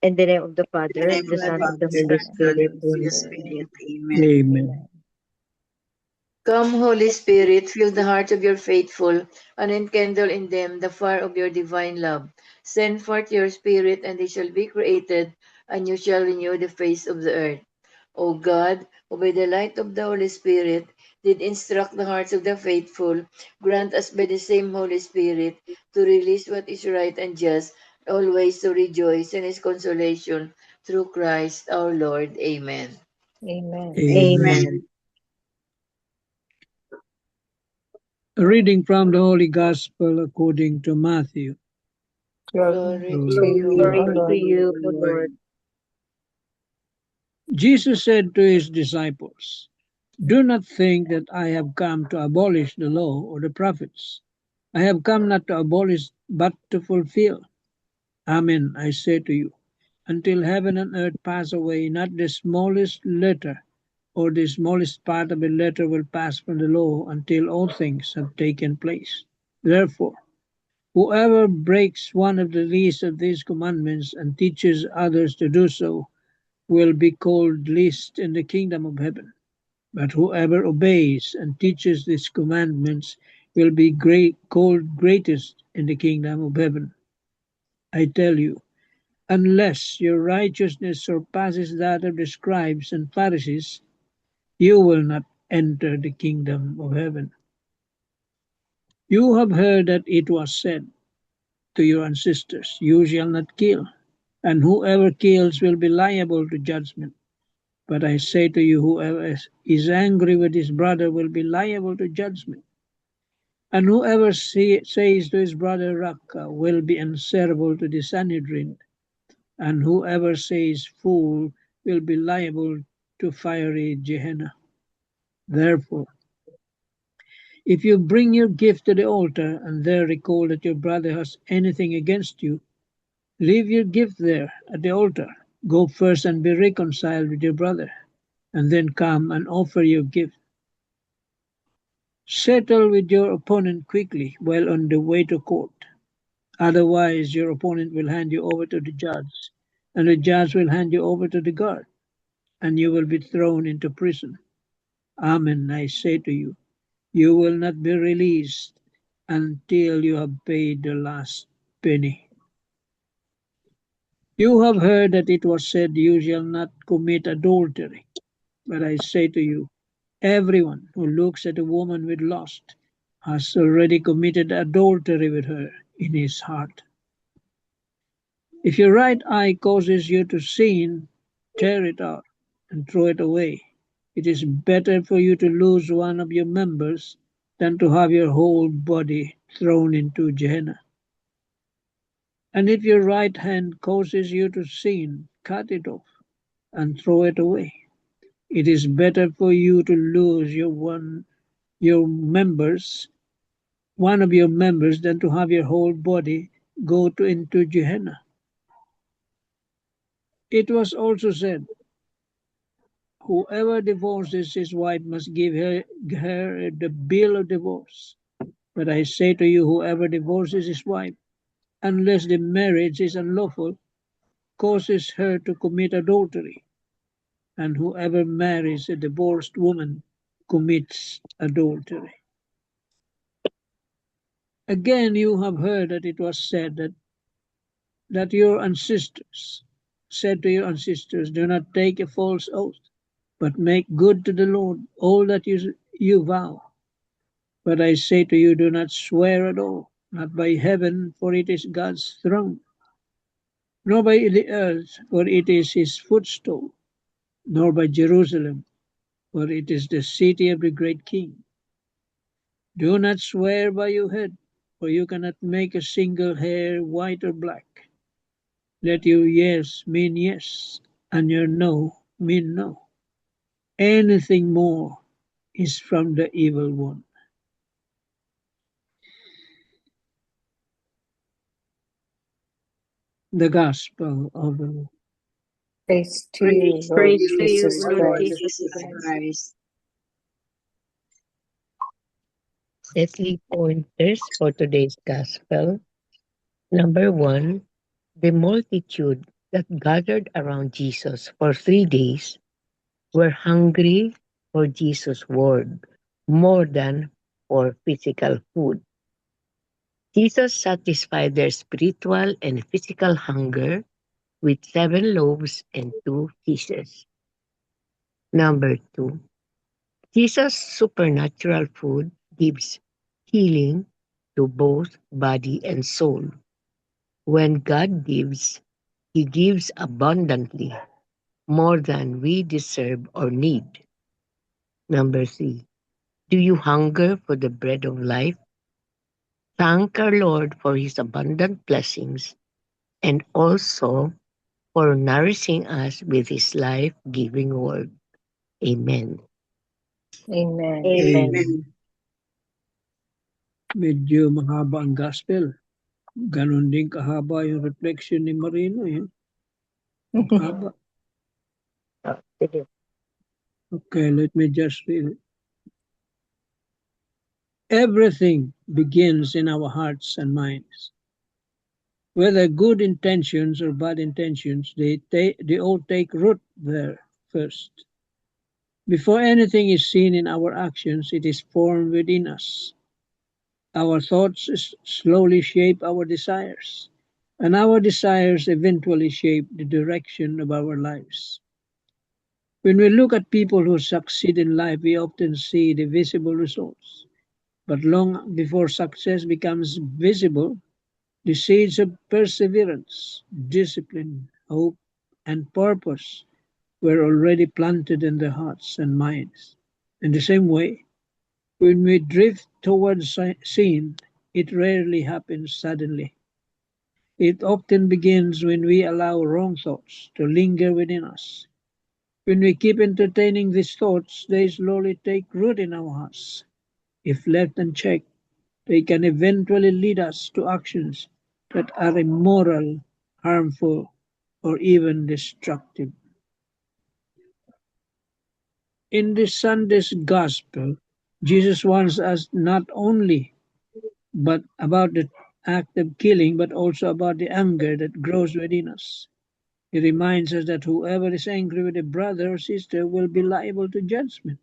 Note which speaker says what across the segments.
Speaker 1: In the name of the
Speaker 2: In the
Speaker 1: Father,
Speaker 2: name
Speaker 1: of the
Speaker 2: of the
Speaker 1: Son, of the
Speaker 2: Father,
Speaker 1: Holy
Speaker 2: Son, and
Speaker 1: Spirit.
Speaker 2: of the Holy
Speaker 1: Amen.
Speaker 2: Spirit. Amen.
Speaker 3: Amen.
Speaker 4: Come, Holy Spirit, fill the hearts of your faithful, and enkindle in them the fire of your divine love. Send forth your Spirit, and they shall be created, and you shall renew the face of the earth. O God, who by the light of the Holy Spirit did instruct the hearts of the faithful, grant us by the same Holy Spirit to release what is right and just, always to rejoice in his consolation through Christ our Lord. Amen.
Speaker 5: Amen.
Speaker 3: Amen.
Speaker 1: Amen.
Speaker 3: A reading from the Holy Gospel according to Matthew.
Speaker 5: Glory
Speaker 4: Glory
Speaker 5: to
Speaker 4: to
Speaker 3: Glory
Speaker 5: you,
Speaker 4: you,
Speaker 3: to
Speaker 5: O
Speaker 1: Glory
Speaker 4: O
Speaker 1: to
Speaker 5: Lord.
Speaker 4: Lord.
Speaker 1: you, O Lord.
Speaker 3: Jesus said to his disciples, "Do not think that I have come to abolish the law or the prophets. I have come not to abolish, but to fulfill. Amen, I say to you, until heaven and earth pass away, not the smallest letter or the smallest part of a letter will pass from the law until all things have taken place. Therefore, whoever breaks one of the least of these commandments and teaches others to do so will be called least in the kingdom of heaven. But whoever obeys and teaches these commandments will be called greatest in the kingdom of heaven. I tell you, unless your righteousness surpasses that of the scribes and Pharisees, you will not enter the kingdom of heaven. You have heard that it was said to your ancestors, you shall not kill, and whoever kills will be liable to judgment. But I say to you, whoever is angry with his brother will be liable to judgment. And whoever says to his brother, Raca, will be answerable to the Sanhedrin. And whoever says, fool, will be liable to fiery Gehenna. Therefore, if you bring your gift to the altar and there recall that your brother has anything against you, leave your gift there at the altar. Go first and be reconciled with your brother, and then come and offer your gift. Settle with your opponent quickly while on the way to court. Otherwise, your opponent will hand you over to the judge, and the judge will hand you over to the guard, and you will be thrown into prison. Amen, I say to you, you will not be released until you have paid the last penny. You have heard that it was said, you shall not commit adultery. But I say to you, everyone who looks at a woman with lust has already committed adultery with her in his heart. If your right eye causes you to sin, tear it out and throw it away. It is better for you to lose one of your members than to have your whole body thrown into Gehenna. And if your right hand causes you to sin, cut it off and throw it away. It is better for you to lose your members, one of your members, than to have your whole body go into Gehenna. It was also said, whoever divorces his wife must give her the bill of divorce. But I say to you, whoever divorces his wife, unless the marriage is unlawful, causes her to commit adultery. And whoever marries a divorced woman commits adultery. Again, you have heard that it was said that your ancestors said to your ancestors, do not take a false oath, but make good to the Lord all that you vow. But I say to you, do not swear at all, not by heaven, for it is God's throne, nor by the earth, for it is his footstool, nor by Jerusalem, for it is the city of the great king. Do not swear by your head, for you cannot make a single hair white or black. Let your yes mean yes, and your no mean no. Anything more is from the evil one. The Gospel of the Lord.
Speaker 5: Praise to
Speaker 1: Praise,
Speaker 5: you, Lord
Speaker 1: praise to
Speaker 2: Praise
Speaker 1: you,
Speaker 2: to
Speaker 5: Jesus
Speaker 2: you,
Speaker 1: Lord
Speaker 2: Lord
Speaker 5: Christ.
Speaker 1: Jesus
Speaker 2: Jesus
Speaker 1: Christ.
Speaker 2: Christ.
Speaker 6: Let's leave pointers for today's gospel. Number one, the multitude that gathered around Jesus for 3 days were hungry for Jesus' word more than for physical food. Jesus satisfied their spiritual and physical hunger with 7 loaves and 2 fishes. Number two, Jesus' supernatural food gives healing to both body and soul. When God gives, He gives abundantly, more than we deserve or need. Number three, do you hunger for the bread of life? Thank our Lord for His abundant blessings and also for nourishing us with His life giving word. Amen.
Speaker 5: Amen.
Speaker 3: Amen. Medyo mahaba ang gospel. Ganon din kahaba yung reflection ni Marino. Yun. Haba.
Speaker 6: Sige.
Speaker 3: Okay, let me just read it. Everything begins in our hearts and minds. Whether good intentions or bad intentions, they all take root there first. Before anything is seen in our actions, it is formed within us. Our thoughts slowly shape our desires, and our desires eventually shape the direction of our lives. When we look at people who succeed in life, we often see the visible results. But long before success becomes visible, the seeds of perseverance, discipline, hope, and purpose were already planted in their hearts and minds. In the same way, when we drift towards sin, it rarely happens suddenly. It often begins when we allow wrong thoughts to linger within us. When we keep entertaining these thoughts, they slowly take root in our hearts. If left unchecked, they can eventually lead us to actions that are immoral, harmful, or even destructive. In this Sunday's Gospel, Jesus warns us not only but about the act of killing, but also about the anger that grows within us. He reminds us that whoever is angry with a brother or sister will be liable to judgment.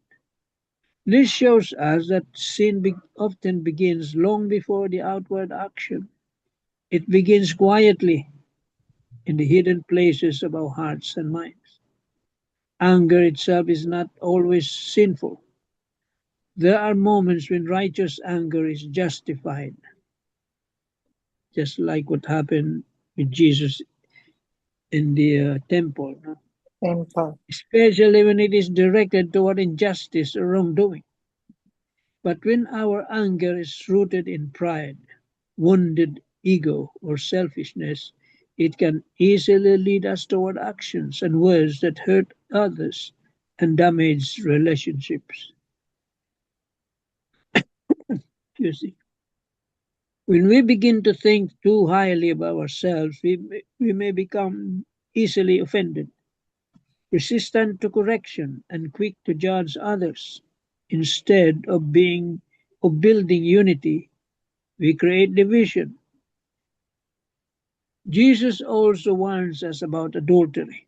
Speaker 3: This shows us that sin often begins long before the outward action. It begins quietly in the hidden places of our hearts and minds. Anger itself is not always sinful. There are moments when righteous anger is justified, just like what happened with Jesus in the temple, no?
Speaker 5: Temple.
Speaker 3: Especially when it is directed toward injustice or wrongdoing. But when our anger is rooted in pride, wounded ego, or selfishness, it can easily lead us toward actions and words that hurt others and damage relationships. You see, when we begin to think too highly of ourselves, we may become easily offended, resistant to correction, and quick to judge others. Instead of building unity, we create division. Jesus also warns us about adultery,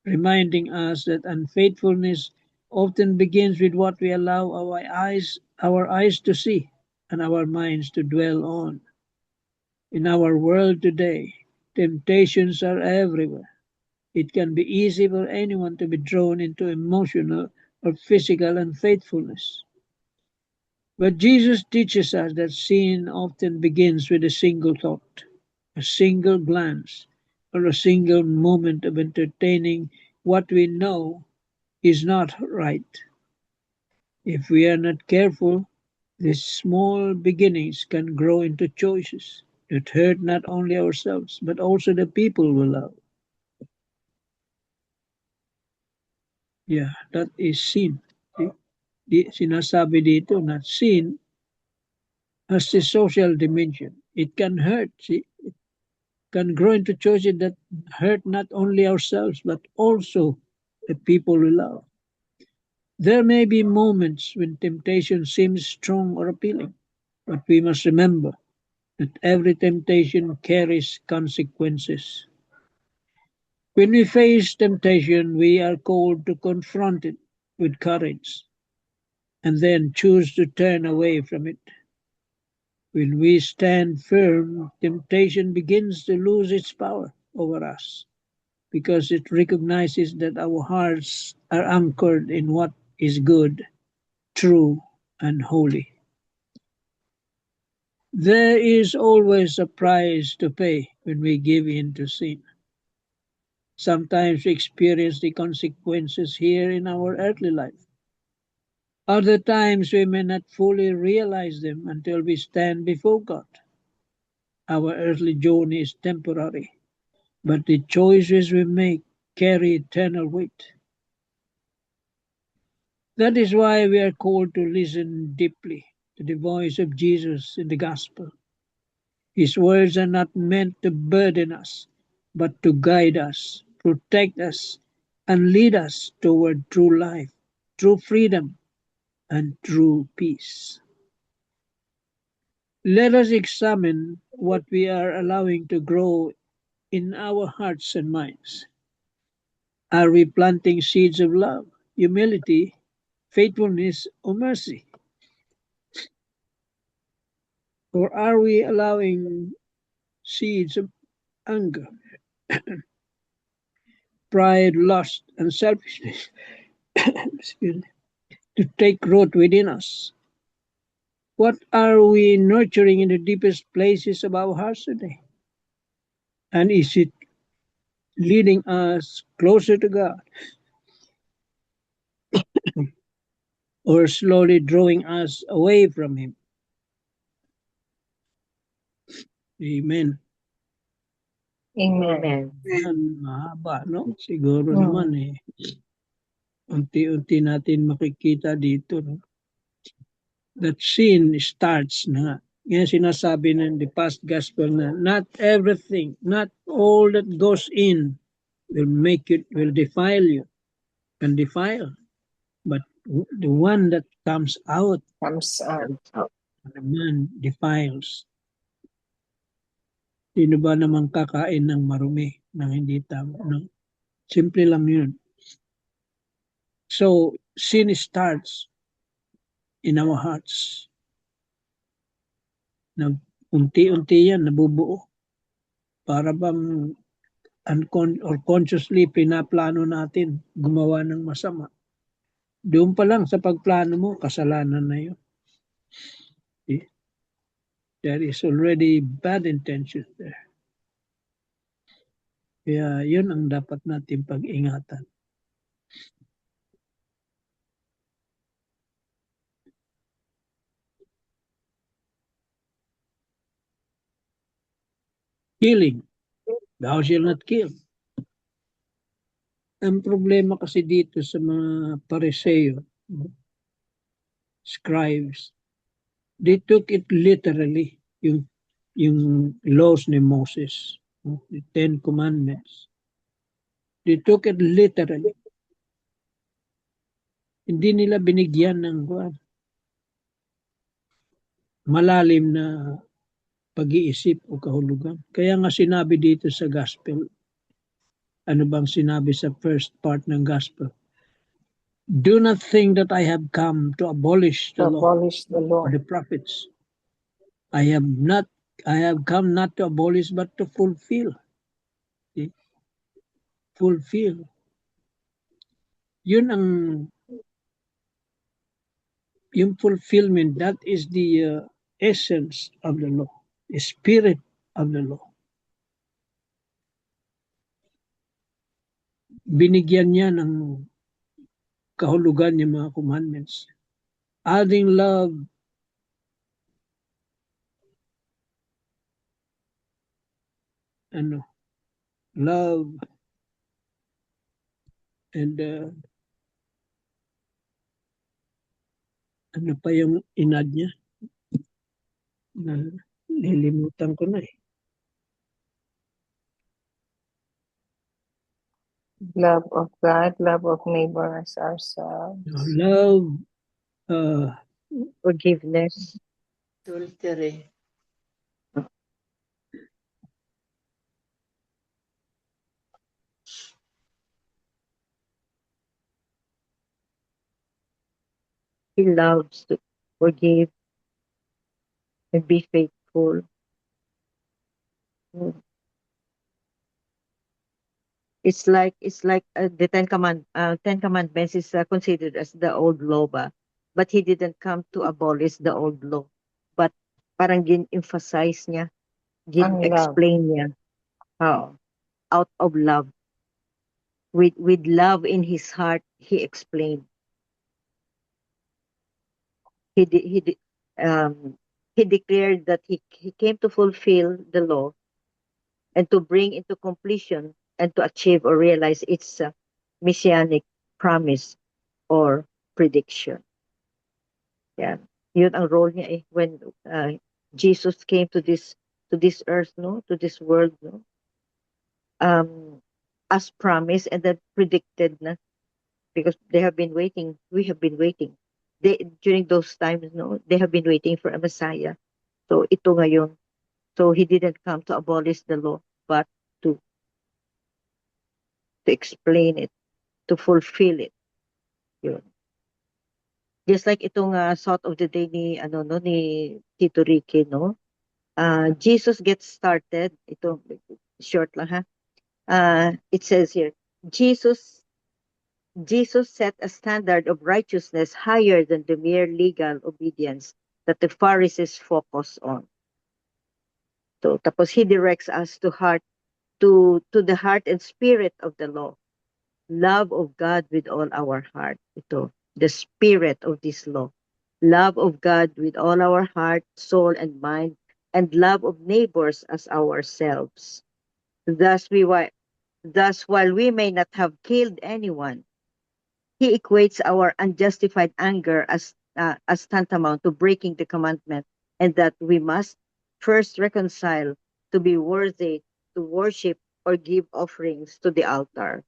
Speaker 3: reminding us that unfaithfulness often begins with what we allow our eyes to see and our minds to dwell on. In our world today, temptations are everywhere. It can be easy for anyone to be drawn into emotional or physical unfaithfulness. But Jesus teaches us that sin often begins with a single thought, a single glance, or a single moment of entertaining what we know is not right. If we are not careful, these small beginnings can grow into choices that hurt not only ourselves but also the people we love. Yeah, that is sin. Sinasabi dito na sin has a social dimension. It can hurt. See? It can grow into choices that hurt not only ourselves but also the people we love. There may be moments when temptation seems strong or appealing, but we must remember that every temptation carries consequences. When we face temptation, we are called to confront it with courage and then choose to turn away from it. When we stand firm, temptation begins to lose its power over us because it recognizes that our hearts are anchored in what is good, true, and holy. There is always a price to pay when we give in to sin. Sometimes we experience the consequences here in our earthly life. Other times we may not fully realize them until we stand before God. Our earthly journey is temporary, but the choices we make carry eternal weight. That is why we are called to listen deeply to the voice of Jesus in the gospel. His words are not meant to burden us, but to guide us, protect us, and lead us toward true life, true freedom, and true peace. Let us examine what we are allowing to grow in our hearts and minds. Are we planting seeds of love, humility, faithfulness, or mercy? Or are we allowing seeds of anger, pride, lust, and selfishness excuse me, to take root within us? What are we nurturing in the deepest places of our hearts today? And is it leading us closer to God or slowly drawing us away from Him? Amen.
Speaker 5: Amen.
Speaker 3: Mahaba, no? Siguro
Speaker 5: Mm.
Speaker 3: naman unti-unti natin makikita dito, no? That sin starts na nga. Yan sinasabi ng the past gospel na not everything, not all that goes in will defile you, can defile. But the one that comes out
Speaker 5: Comes out.
Speaker 3: naman defiles. Sino ba namang kakain ng marumi ng hindi tama? No? Simple lang yun. So, sin starts in our hearts. Na unti-unti yan nabubuo. Para bang or consciously pinaplano natin gumawa ng masama. Doon pa lang sa pagplano mo, kasalanan na yun. Okay? There is already bad intentions there. Kaya yun ang dapat natin pag-ingatan. Killing. Thou shalt not kill. Ang problema kasi dito sa mga Pariseo, scribes, they took it literally, yung laws ni Moses, the Ten Commandments. They took it literally. Hindi nila binigyan ng malalim na pag-iisip o kahulugan. Kaya nga sinabi dito sa gospel, ano bang sinabi sa first part ng gospel? Do not think that I have come to abolish the
Speaker 5: To
Speaker 3: law
Speaker 5: abolish the
Speaker 3: or
Speaker 5: law.
Speaker 3: the prophets. I have come not to abolish but to fulfill. See? Fulfill. Yun ang yung fulfillment, that is the essence of the law, the spirit of the law. Binigyan niya ng kahulugan yung mga commandments. Adding love, love and ano pa yung inad niya? Nilimutan ko na eh.
Speaker 5: Love of God, love of neighbor as ourselves.
Speaker 3: Love,
Speaker 6: Forgiveness.
Speaker 4: Adultery.
Speaker 1: He loves to forgive and be faithful. Mm. It's like the Ten Commandments is considered as the old law ba? But he didn't come to abolish the old law. But parang gin-emphasize niya,
Speaker 5: And love.
Speaker 1: gin-explain niya how out of love. With love in his heart, he explained. He de- he de- um he declared that he came to fulfill the law and to bring into completion and to achieve or realize its messianic promise or prediction. Yeah. Yun ang role niya when Jesus came to this earth, no, to this world, no, um, as promised and then predicted na, because they have been waiting. We have been waiting. They during those times, no, they have been waiting for a Messiah. So ito ngayon. So he didn't come to abolish the law, but to to explain it, to fulfill it. Yun. Just like itong thought of the day ni ni Tito Ricky, no. Jesus gets started. Ito short lang ha. It says here, Jesus Jesus set a standard of righteousness higher than the mere legal obedience that the Pharisees focus on. So tapos he directs us to the heart and spirit of the law. Love of God with all our heart. Ito, the spirit of this law. Love of God with all our heart, soul, and mind, and love of neighbors as ourselves. Thus, while we may not have killed anyone, he equates our unjustified anger as tantamount to breaking the commandment, and that we must first reconcile to be worthy to worship or give offerings to the altar.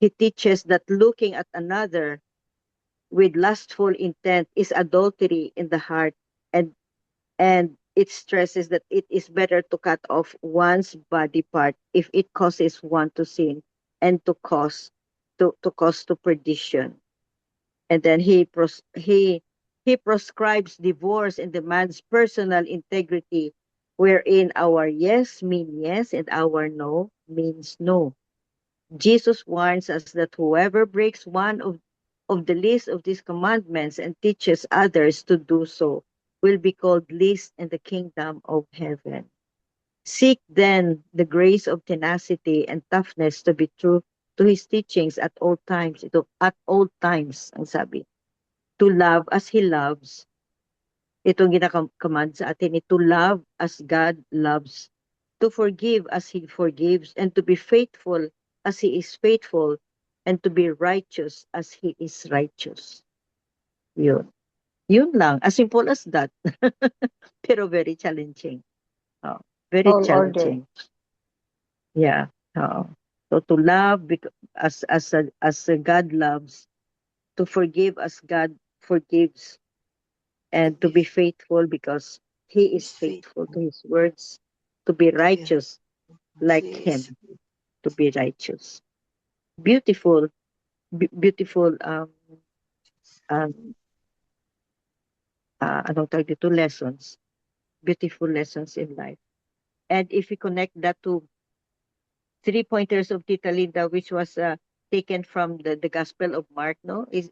Speaker 1: He teaches that looking at another with lustful intent is adultery in the heart, and it stresses that it is better to cut off one's body part if it causes one to sin and to perdition. And then he prescribes divorce and demands personal integrity, wherein our yes means yes and our no means no. Jesus warns us that whoever breaks one of the least of these commandments and teaches others to do so will be called least in the kingdom of heaven. Seek then the grace of tenacity and toughness to be true to his teachings at all times. Ito, at all times, ang sabi. To love as he loves. Itong ginakamand sa atin, to love as God loves, to forgive as he forgives, and to be faithful as he is faithful, and to be righteous as he is righteous. Yun. Yun lang. As simple as that. Pero very challenging. Oh, very
Speaker 5: Tall order.
Speaker 1: challenging. Yeah. Oh. So to love as God loves, to forgive as God forgives, and to be faithful because he is faithful to his words, to be righteous like him, to be righteous. Beautiful, beautiful um anong tawag dito, lessons, beautiful lessons in life. And if we connect that to 3 pointers of Tita Linda, which was taken from the Gospel of Mark, no, is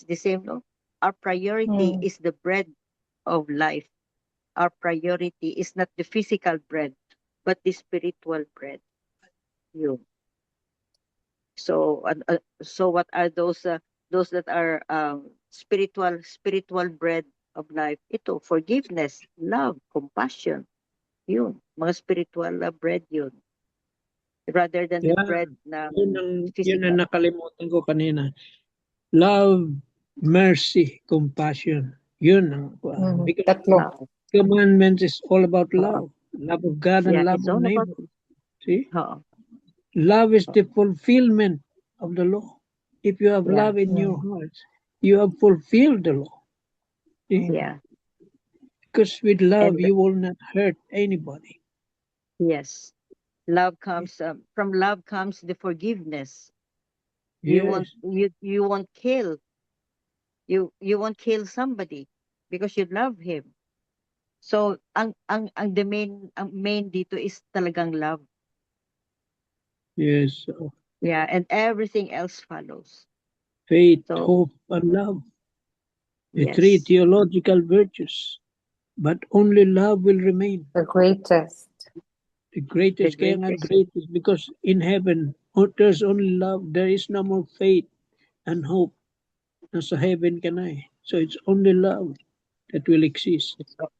Speaker 1: the same, no. Our priority is the bread of life. Our priority is not the physical bread, but the spiritual bread. You. So what are those that are spiritual bread of life? Ito, forgiveness, love, compassion. Yun, mga spiritual bread yun. Rather than the
Speaker 3: Yeah,
Speaker 1: bread na
Speaker 3: yun ang
Speaker 1: physical.
Speaker 3: nakalimutan ko kanina. Love, mercy, compassion. Yun ang because
Speaker 5: Tatlo.
Speaker 3: commandments is all about love. Love of God and
Speaker 1: Yeah,
Speaker 3: love
Speaker 1: it's
Speaker 3: of
Speaker 1: all about
Speaker 3: neighbor. See? Love is
Speaker 1: Oo.
Speaker 3: the fulfillment of the law. If you have
Speaker 1: Yeah.
Speaker 3: love in your heart, you have fulfilled the law. See?
Speaker 1: Yeah.
Speaker 3: Because with love,
Speaker 1: And
Speaker 3: you will not hurt anybody.
Speaker 1: yes, love comes from love comes the forgiveness.
Speaker 3: Yes.
Speaker 1: You won't kill. You won't kill somebody because you love him. So ang main dito is talagang love.
Speaker 3: Yes.
Speaker 1: Yeah, and everything else follows.
Speaker 3: Faith,
Speaker 1: So
Speaker 3: hope, and love. The three
Speaker 1: yes,
Speaker 3: theological virtues. But only love will remain.
Speaker 5: The greatest.
Speaker 3: The
Speaker 1: the
Speaker 3: greatest, kaya nga
Speaker 1: greatest.
Speaker 3: greatest, because in heaven, there's only love. There is no more faith and hope. Nasa heaven ka na eh. So it's only love that will exist.
Speaker 1: So,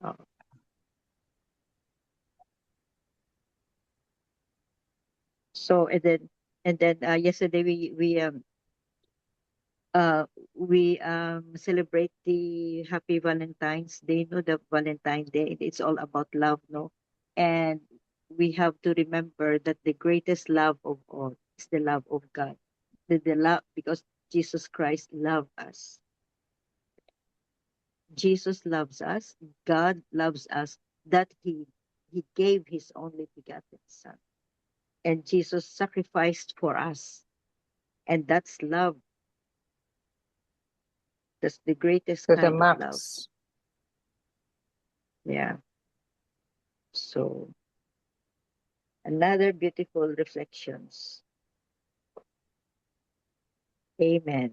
Speaker 1: oh. So and then yesterday we celebrate the Happy Valentine's Day, no, the Valentine Day. It's all about love, no, and we have to remember that the greatest love of all is the love of God. The love because Jesus Christ loved us. Jesus loves us. God loves us. That He gave His only begotten Son, and Jesus sacrificed for us, and that's love. That's the greatest
Speaker 5: To the
Speaker 1: kind of love.
Speaker 5: max.
Speaker 1: Yeah. So another beautiful reflections. Amen.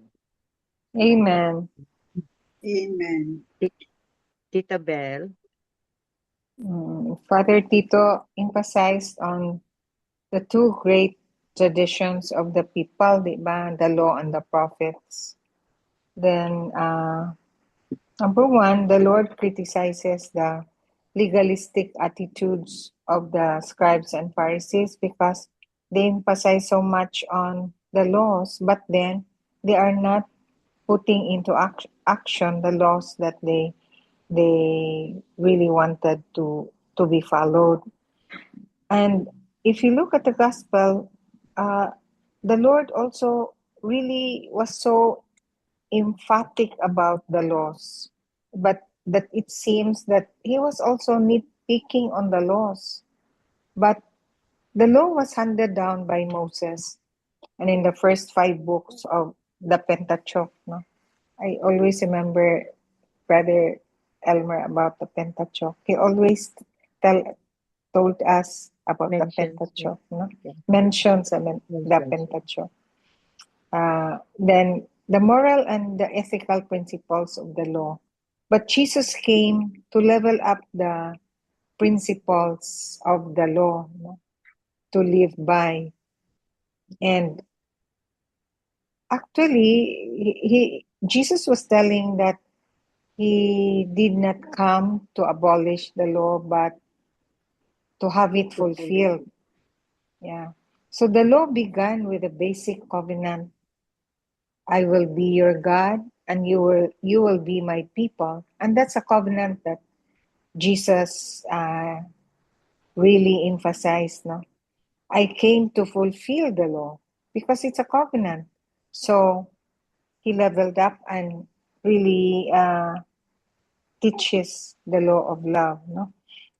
Speaker 5: Amen.
Speaker 2: Amen.
Speaker 1: Tita Bell.
Speaker 5: Father Tito emphasized on the two great traditions of the people, di ba? The law and the prophets. Then, number one, the Lord criticizes the legalistic attitudes of the scribes and Pharisees because they emphasize so much on the laws, but then they are not putting into action the laws that they really wanted to be followed. And if you look at the gospel, the Lord also really was so emphatic about the laws, but that it seems that he was also nitpicking on the laws. But the law was handed down by Moses, and in the first 5 books of the Pentateuch, no? I always remember Brother Elmer about the Pentateuch. He always told us about the
Speaker 1: Mentions,
Speaker 5: Pentateuch, no?
Speaker 1: yeah,
Speaker 5: Mentions the
Speaker 1: mentions, yeah.
Speaker 5: Pentateuch. Then the moral and the ethical principles of the law. But Jesus came to level up the principles of the law, no? To live by. And actually, Jesus was telling that he did not come to abolish the law, but to have it fulfilled. Yeah. So the law began with a basic covenant. I will be your God, and you will be my people. And that's a covenant that Jesus really emphasized. No, I came to fulfill the law because it's a covenant. So he leveled up and really teaches the law of love. No,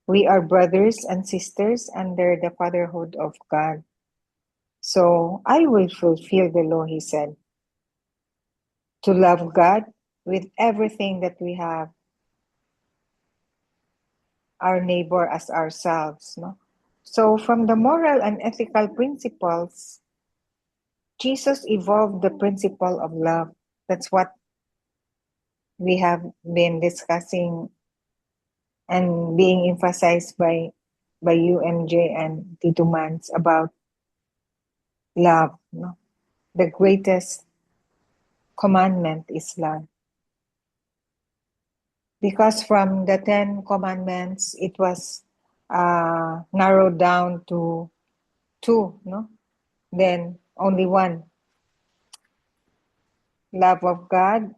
Speaker 5: we are brothers and sisters under the fatherhood of God. So I will fulfill the law, he said, to love God with everything that we have, our neighbor as ourselves. No? So from the moral and ethical principles, Jesus evolved the principle of love. That's what we have been discussing and being emphasized by UMJ and Tito Mans about love. No? The greatest commandment is love. Because from the 10 commandments, it was narrowed down to 2, no? Then only 1. Love of God,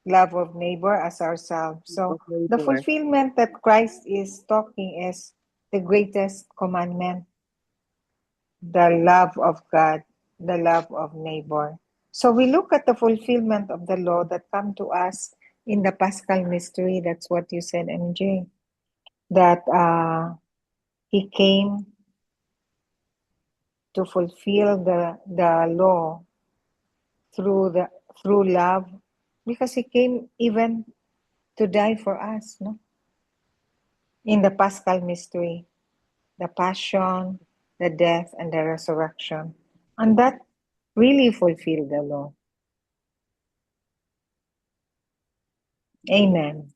Speaker 5: love of neighbor as ourselves. So the fulfillment that Christ is talking is the greatest commandment, the love of God, the love of neighbor. So we look at the fulfillment of the law that come to us in the Paschal mystery. That's what you said, MJ. That he came to fulfill the law through love Because he came even to die for us, no? In the Paschal mystery, the passion, the death, and the resurrection. And that really fulfilled the law. Amen.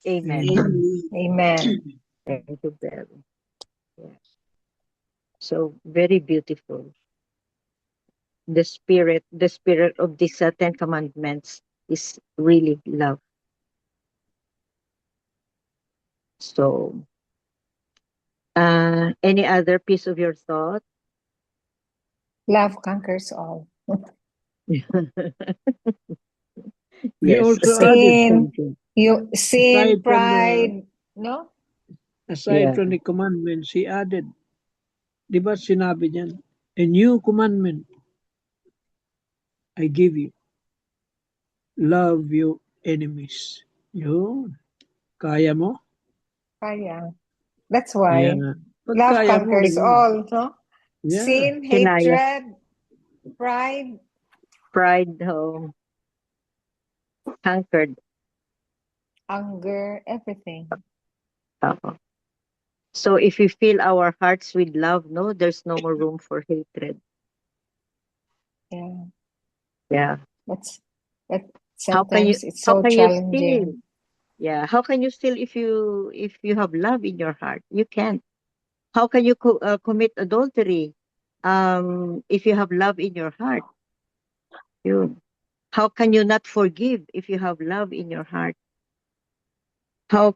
Speaker 1: Amen.
Speaker 2: Amen.
Speaker 5: Amen.
Speaker 1: Thank you, Bell. Yeah. So very beautiful. The spirit of these 10 commandments is really love. So, any other piece of your thought?
Speaker 5: Love conquers all.
Speaker 3: We
Speaker 1: Yes.
Speaker 3: also added
Speaker 5: Sin,
Speaker 3: something.
Speaker 5: sin, pride, no?
Speaker 3: Aside
Speaker 1: Yeah.
Speaker 3: from the commandments, he added, di ba sinabi niyan, a new commandment I give you, love your enemies. Yun. Kaya mo?
Speaker 5: Kaya. That's
Speaker 3: Yeah.
Speaker 5: why
Speaker 3: Pag
Speaker 5: love
Speaker 3: kaya mo,
Speaker 5: conquers all, no?
Speaker 3: yeah.
Speaker 5: Sin,
Speaker 1: Kinaya.
Speaker 5: hatred, pride,
Speaker 1: Pride, conquered.
Speaker 5: anger, everything.
Speaker 1: Oo. So if we fill our hearts with love, no, there's no more room for hatred.
Speaker 5: Yeah.
Speaker 1: Yeah.
Speaker 5: But
Speaker 1: How can you
Speaker 5: sometimes it's
Speaker 1: how
Speaker 5: so
Speaker 1: can you steal?
Speaker 5: challenging.
Speaker 1: Yeah. How can you steal if you have love in your heart? You can't. How can you commit adultery if you have love in your heart? You. How can you not forgive if you have love in your heart? How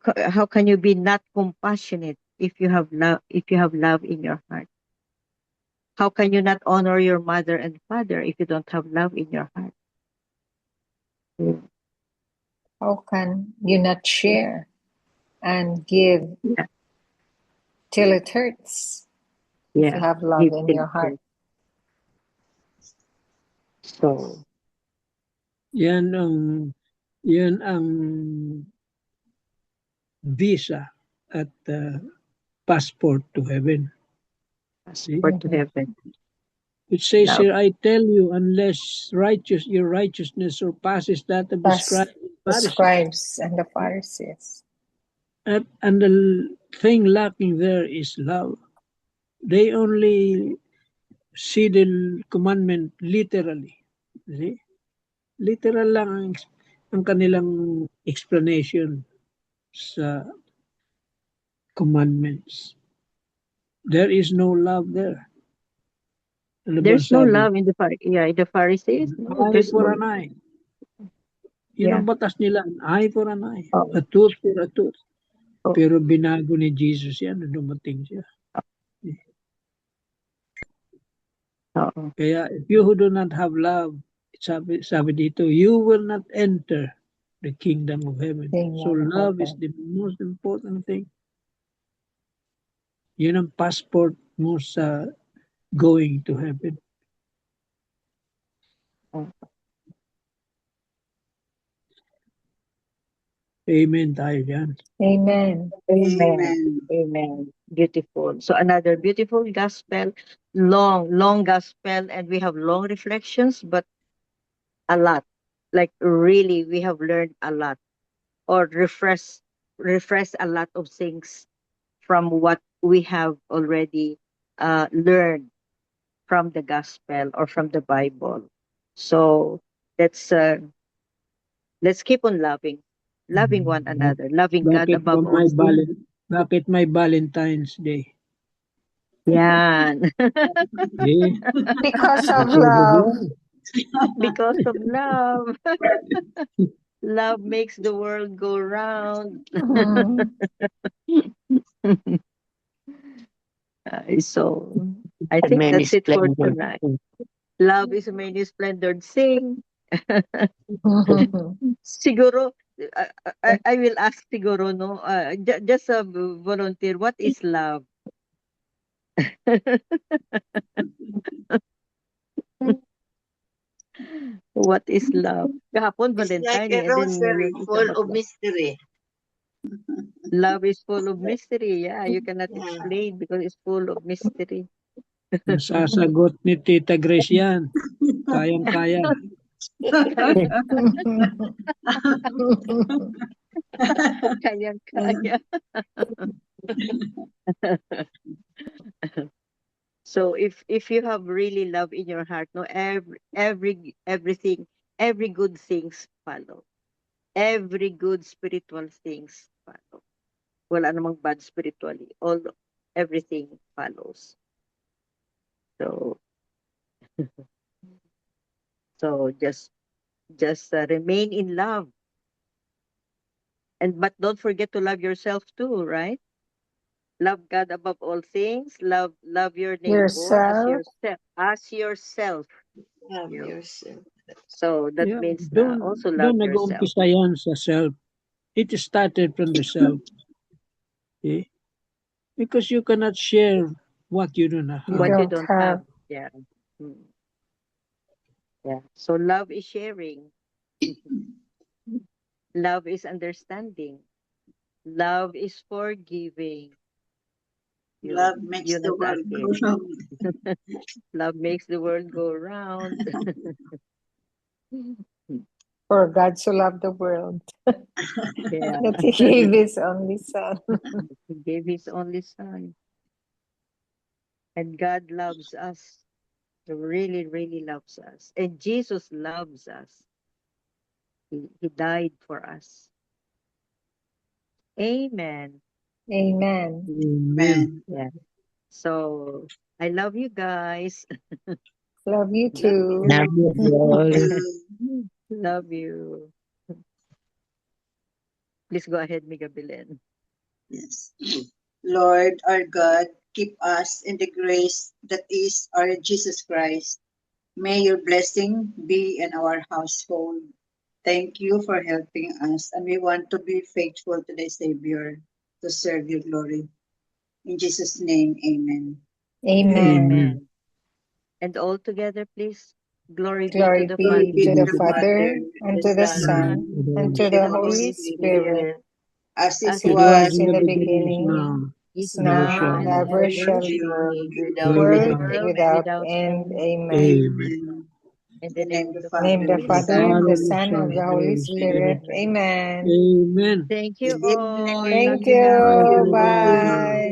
Speaker 1: can you be not compassionate if you have love in your heart? How can you not honor your mother and father if you don't have love in your heart? Mm.
Speaker 5: How can you not share and give
Speaker 1: Yeah.
Speaker 5: till it hurts if you
Speaker 1: Yeah.
Speaker 5: have love
Speaker 1: Give
Speaker 5: in
Speaker 1: till
Speaker 5: your
Speaker 1: it
Speaker 5: heart?
Speaker 1: hurts. So
Speaker 3: Yan ang visa at passport to heaven. See?
Speaker 1: passport to heaven.
Speaker 3: It says
Speaker 1: Love.
Speaker 3: here, I tell you, unless your righteousness surpasses that of the
Speaker 5: Plus
Speaker 3: scribes and
Speaker 5: the
Speaker 3: Pharisees.
Speaker 5: scribes and the Pharisees.
Speaker 3: And the thing lacking there is love. They only see the commandment literally. See? Literal lang ang kanilang explanation sa commandments. There is no love there. Ano bang
Speaker 1: There's no
Speaker 3: sabi?
Speaker 1: love in the Pharisees. No,
Speaker 3: Eye
Speaker 1: there's
Speaker 3: for
Speaker 1: no.
Speaker 3: an eye. Yun
Speaker 1: Yeah.
Speaker 3: ang batas nila. Eye for an eye.
Speaker 1: Oh,
Speaker 3: A tooth for a tooth.
Speaker 1: oh,
Speaker 3: Pero binago ni Jesus yan nung dumating siya.
Speaker 1: oh.
Speaker 3: Kaya if you who do not have love, sabi dito, you will not enter the kingdom of heaven. So
Speaker 5: Kingdom of
Speaker 3: love is
Speaker 5: heaven.
Speaker 3: the most important thing. Yun ang passport mo sa going to heaven.
Speaker 1: Oh.
Speaker 3: Amen tayo dyan.
Speaker 5: Amen.
Speaker 1: Amen.
Speaker 2: Amen.
Speaker 1: Amen. Beautiful. So another beautiful gospel, long gospel, and we have long reflections, but a lot. Like really, we have learned a lot, or refresh a lot of things from what we have already learned from the gospel or from the Bible. So let's keep on loving one another, loving God above all things.
Speaker 3: Bakit may Valentine's Day?
Speaker 1: Yan.
Speaker 3: Eh,
Speaker 5: Because of
Speaker 3: because of
Speaker 5: love.
Speaker 3: love.
Speaker 1: Because of love. Love makes the world go round.
Speaker 5: Mhm.
Speaker 1: So I
Speaker 6: And
Speaker 1: think
Speaker 6: many
Speaker 1: that's it for
Speaker 6: splendor.
Speaker 1: tonight. Love is many splendored sing. Siguro, I will ask siguro, no, just a volunteer, what is love? What is love? Kahapon,
Speaker 4: It's like
Speaker 1: Valentine,
Speaker 4: a
Speaker 1: and then
Speaker 4: rosary
Speaker 1: yung isa
Speaker 4: full of
Speaker 1: mag-love.
Speaker 4: mystery.
Speaker 1: Love is full of mystery. Yeah, you cannot
Speaker 4: Yeah.
Speaker 1: explain because it's full of mystery.
Speaker 3: Nasasagot ni Tita Grace yan. Kayang-kaya.
Speaker 1: Kayang-kaya. So if you have really love in your heart, no, everything, every good things follow. Every good spiritual things follow. Wala namang bad spiritually. Everything follows. So just remain in love. But don't forget to love yourself too, right? Love God above all things. Love your neighbor as
Speaker 5: Yourself.
Speaker 1: yourself.
Speaker 4: Love
Speaker 1: You know.
Speaker 4: yourself.
Speaker 1: So that
Speaker 3: Yeah,
Speaker 1: means na also love
Speaker 3: doon
Speaker 1: yourself.
Speaker 3: nag-uumpisa yan sa self. It started from the self. Okay? Because you cannot share what you do not
Speaker 5: You
Speaker 3: have.
Speaker 1: What you
Speaker 5: don't
Speaker 1: don't have.
Speaker 5: have.
Speaker 1: Yeah. Mm. Yeah. So love is sharing. Love is understanding. Love is forgiving.
Speaker 2: Love makes the world go round.
Speaker 1: Love makes the world go round.
Speaker 5: For God so loved the world
Speaker 1: Yeah.
Speaker 5: that He gave His only Son.
Speaker 1: He gave his only son. And God loves us. He really, really loves us. And Jesus loves us. He died for us. Amen.
Speaker 5: Amen.
Speaker 3: Amen.
Speaker 1: Yeah. So I love you guys.
Speaker 5: Love you
Speaker 2: Love
Speaker 5: too.
Speaker 6: Love you all.
Speaker 2: you.
Speaker 1: Love you. Please go ahead, Miga Belen.
Speaker 2: Yes. Lord our God, keep us in the grace that is our Jesus Christ. May your blessing be in our household. Thank you for helping us, and we want to be faithful to the Savior to serve your glory. In Jesus' name, amen.
Speaker 5: Amen.
Speaker 1: Amen. And all together, please. Glory be to
Speaker 5: Glory
Speaker 1: the
Speaker 2: Glory
Speaker 5: be
Speaker 2: be
Speaker 5: to
Speaker 2: to
Speaker 5: the
Speaker 1: Father,
Speaker 2: the
Speaker 5: Father,
Speaker 2: Father,
Speaker 5: and
Speaker 2: the
Speaker 5: to the
Speaker 2: Son,
Speaker 5: Son, and
Speaker 2: and
Speaker 5: to
Speaker 2: the
Speaker 5: the
Speaker 2: Holy
Speaker 5: Holy
Speaker 2: Spirit,
Speaker 5: Spirit,
Speaker 2: as it
Speaker 1: as
Speaker 3: It
Speaker 1: it
Speaker 3: was
Speaker 2: was
Speaker 5: was
Speaker 3: in
Speaker 5: in
Speaker 3: the
Speaker 5: the
Speaker 3: beginning, is
Speaker 5: beginning,
Speaker 3: now,
Speaker 1: is
Speaker 5: is
Speaker 3: never
Speaker 5: now,
Speaker 3: shall
Speaker 5: and
Speaker 3: be.
Speaker 5: ever
Speaker 1: and
Speaker 5: shall
Speaker 1: ever
Speaker 5: be,
Speaker 2: world
Speaker 4: Without
Speaker 3: World
Speaker 5: world
Speaker 3: without
Speaker 1: world
Speaker 5: without
Speaker 1: without
Speaker 5: end.
Speaker 1: end.
Speaker 5: Amen.
Speaker 3: Amen.
Speaker 2: Amen.
Speaker 1: In
Speaker 2: In
Speaker 1: the
Speaker 2: the
Speaker 1: name
Speaker 2: name
Speaker 1: of
Speaker 2: of
Speaker 1: the
Speaker 2: the
Speaker 5: Name
Speaker 1: Father,
Speaker 5: the
Speaker 2: Father,
Speaker 3: The
Speaker 2: the
Speaker 5: Father,
Speaker 2: Son,
Speaker 5: and
Speaker 3: Father,
Speaker 5: the
Speaker 3: the
Speaker 5: Son, of
Speaker 3: Son,
Speaker 5: the
Speaker 3: the
Speaker 5: Holy
Speaker 3: Holy Spirit.
Speaker 5: Spirit.
Speaker 2: Amen.
Speaker 5: Amen.
Speaker 3: Amen.
Speaker 1: thank you
Speaker 2: Good
Speaker 1: all.
Speaker 2: evening.
Speaker 1: Love
Speaker 5: Thank
Speaker 1: you, love.
Speaker 5: you.
Speaker 3: Bye.
Speaker 5: Bye.